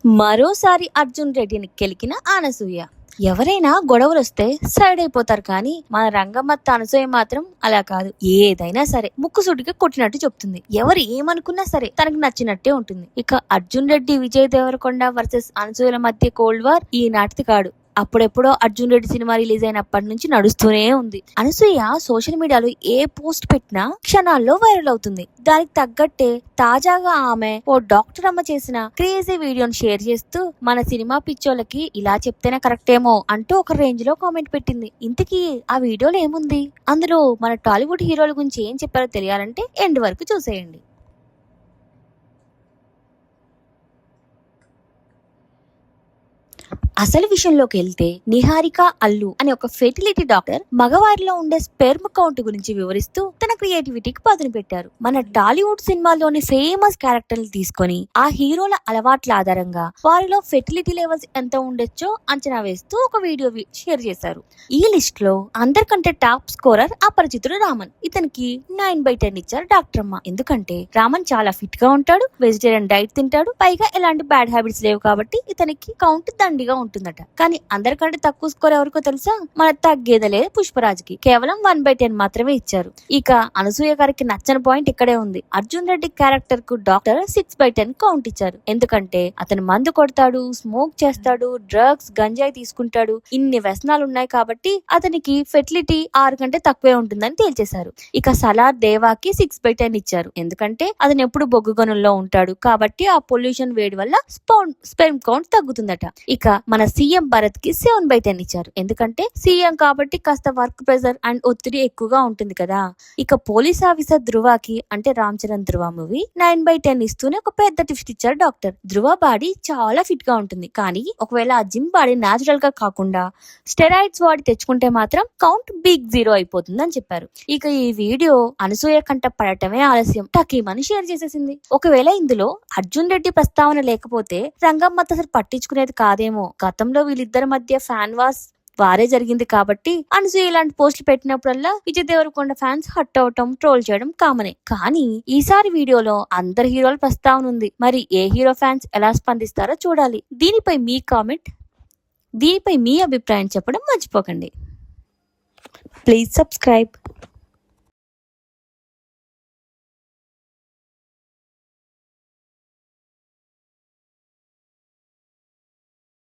మరోసారి అర్జున్ రెడ్డిని కెలికిన అనసూయ. ఎవరైనా గొడవలొస్తే సైడ్ అయిపోతారు, కానీ మన రంగమ్మత్త అనసూయ మాత్రం అలా కాదు. ఏదైనా సరే ముక్కుసూటిగా కొట్టినట్టు చెప్తుంది. ఎవరు ఏమనుకున్నా సరే తనకు నచ్చినట్టే ఉంటుంది. ఇక అర్జున్ రెడ్డి, విజయ్ దేవరకొండ వర్సెస్ అనసూయల మధ్య కోల్డ్ వార్ ఈ నాటిది కాడు. అప్పుడెప్పుడో అర్జున్ రెడ్డి సినిమా రిలీజ్ అయినప్పటి నుంచి నడుస్తూనే ఉంది. అనసూయ సోషల్ మీడియాలో ఏ పోస్ట్ పెట్టినా క్షణాల్లో వైరల్ అవుతుంది. దానికి తగ్గట్టే తాజాగా ఆమె ఓ డాక్టర్ అమ్మ చేసిన క్రేజీ వీడియోని షేర్ చేస్తూ మన సినిమా పిచ్చోళ్ళకి ఇలా చెప్తేనే కరెక్ట్ ఏమో అంటూ ఒక రేంజ్ లో కామెంట్ పెట్టింది. ఇంతకీ ఆ వీడియోలో ఏముంది, అందులో మన టాలీవుడ్ హీరోల గురించి ఏం చెప్పారో తెలియాలంటే ఎండ్ వరకు చూసేయండి. అసలు విషయంలోకి వెళ్తే నిహారిక అల్లు అనే ఒక ఫెర్టిలిటీ డాక్టర్ మగవారిలో ఉండే స్పెర్మ్ కౌంట్ గురించి వివరిస్తూ తన క్రియేటివిటీకి పదును పెట్టారు. మన టాలీవుడ్ సినిమాల్లోని ఫేమస్ క్యారెక్టర్లు తీసుకొని ఆ హీరోల అలవాట్ల ఆధారంగా వారిలో ఫెర్టిలిటీ లెవెల్స్ ఎంత ఉండొచ్చో అంచనా వేస్తూ ఒక వీడియో షేర్ చేశారు. ఈ లిస్ట్ లో అందరికంటే టాప్ స్కోరర్ అపరిచితుడు రామన్. ఇతనికి 9/10 ఇచ్చారు డాక్టర్ అమ్మ. ఎందుకంటే రామన్ చాలా ఫిట్ గా ఉంటాడు, వెజిటేరియన్ డైట్ తింటాడు, పైగా ఎలాంటి బ్యాడ్ హ్యాబిట్స్ లేవు కాబట్టి ఇతనికి కౌంట్ దండిగా ఉంటుందట. కానీ అందరికంటే తక్కువ స్కోర్ ఎవరికో తెలుసా? మన తగ్గేదలే పుష్పరాజ్కి. కేవలం 1/10 మాత్రమే ఇచ్చారు. ఇక అనసూయ గారికి నచ్చని పాయింట్ ఇక్కడే ఉంది. అర్జున్ రెడ్డి క్యారెక్టర్ కు డాక్టర్ 6/10 కౌంట్ ఇచ్చారు. ఎందుకంటే అతను మందు కొడతాడు, స్మోక్ చేస్తాడు, డ్రగ్స్, గంజాయి తీసుకుంటాడు, ఇన్ని వ్యసనాలు ఉన్నాయి కాబట్టి అతనికి ఫెర్టిలిటీ 6 కంటే తక్కువే ఉంటుందని తేల్చేశారు. ఇక సలార్ దేవాకి 6/10 ఇచ్చారు. ఎందుకంటే అతను ఎప్పుడు బొగ్గు గనుల్లో ఉంటాడు కాబట్టి ఆ పొల్యూషన్ వేడి వల్ల స్పెర్మ్ కౌంట్ తగ్గుతుందట. ఇక మన సీఎం భరత్ కి 7/10 ఇచ్చారు. ఎందుకంటే సీఎం కాబట్టి కాస్త వర్క్ ప్రెజర్ అండ్ ఒత్తిడి ఎక్కువగా ఉంటుంది కదా. ఇక పోలీస్ ఆఫీసర్ ధృవకి, అంటే రామ్ చరణ్ ధృవ మూవీ, 9/10 ఇస్తూనే ఒక పెద్ద టిప్స్ ఇచ్చారు డాక్టర్. ధృవ బాడీ చాలా ఫిట్ గా ఉంటుంది, కానీ ఒకవేళ ఆ జిమ్ బాడీ న్యాచురల్ గా కాకుండా స్టెరాయిడ్స్ వాడి తెచ్చుకుంటే మాత్రం కౌంట్ బిగ్ 0 అయిపోతుంది అని చెప్పారు. ఇక ఈ వీడియో అనసూయ కంట పడటమే ఆలస్యం టకీమని షేర్ చేసేసింది. ఒకవేళ ఇందులో అర్జున్ రెడ్డి ప్రస్తావన లేకపోతే రంగమ్మత్త అసలు పట్టించుకునేది కాదేమో. గతంలో వీళ్ళిద్దరి మధ్య ఫ్యాన్ వారే జరిగింది కాబట్టి అనసూయ ఇలాంటి పోస్టులు పెట్టినప్పుడల్లా విజయ్ దేవరకొండ ఫ్యాన్స్ హట్ అవటం, ట్రోల్ చేయడం కామనే. కానీ ఈసారి వీడియోలో అందరు హీరోల ప్రస్తావన ఉంది. మరి ఏ హీరో ఫ్యాన్స్ ఎలా స్పందిస్తారో చూడాలి. దీనిపై మీ అభిప్రాయం చెప్పడం మర్చిపోకండి. Please subscribe.